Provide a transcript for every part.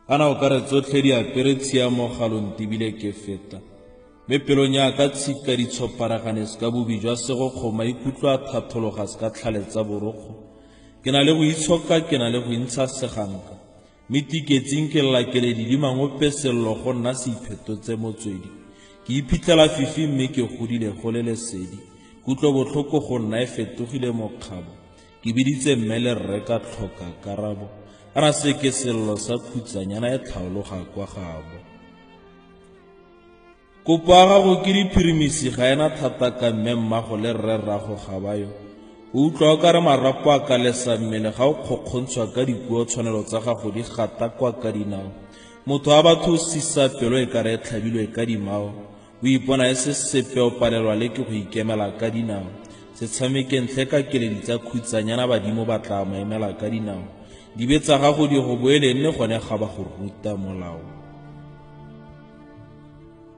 ana o ka re tsotlhe di apere tshiamo galong tibile ke feta mme pelong ya ka tshika di tshoparagane se ka bobi jwa sego kgoma ikutlwa a thathologa se ka tlhaletsa borokgo ke na le go itshoka ke na le go intsha seganka mme tiketsing ke llakeledi di mangope sello go nna se iphetotse motswedi ke iphitlhela fifi mme ke godile go le lesedi kutlo botlhoko go nna e fetogile mokgabo ke biditse mmele rre ka tlhoka karabo ana se ke sello sa Khutsanyana e tlhaologa kwa gabo kopo ya gago ke diphirimisi ga ena thata ka mme mmago le rre rrago ga bayo o utlwa o ka re marapo a ka lesa mmele ga o kgokgontshwa ka dipuo tshwanelo tsa gago di gata kwa ka dinao motho wa batho o sisa pelo e ka re e tlhabilwe ka dimao o ipona e se sepe o palelwa le ke go ikemela ka dinao se tshamekeng tle ka keledi tsa Khutsanyana badimo ba tla maemela ka dinao dibe tsa gago di go boele nne gone ga ba go ruta molao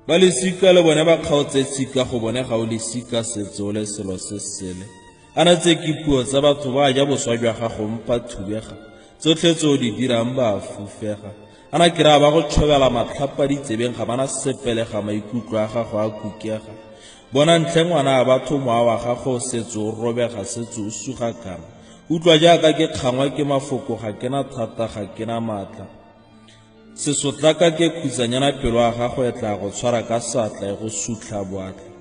ba lesika le bone ba kgaotse tshika go bone ga o lesika setso le selo se sele ana tse ke puo tsa batho ba ja boswa jwa gago mpa thubega tsotlhe tse o di dirang ba fufega ana ke ra ba go tshobela matlhapa ditsebeng ga bana sepelega maikutlo a gago a kukega bona ntle ngwana a batho moa wa gago setso o robega setso o suga kana utlwa jaaka ke kgangwa ke mafoko ga ke na thata ga ke na maatla sesotlaka ke Khutsanyana pelo ya gago e tla go tshwara ka satla e go sutlha boatla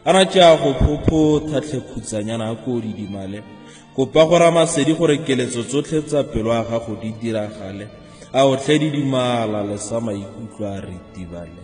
ana tša go phopho tle Khutsanyana a ko di dimale kopa go ramasedi gore keletso tsotlhe tsa pelo ya gago di diragale a o tle di dimala le sa maikutlo a ritibale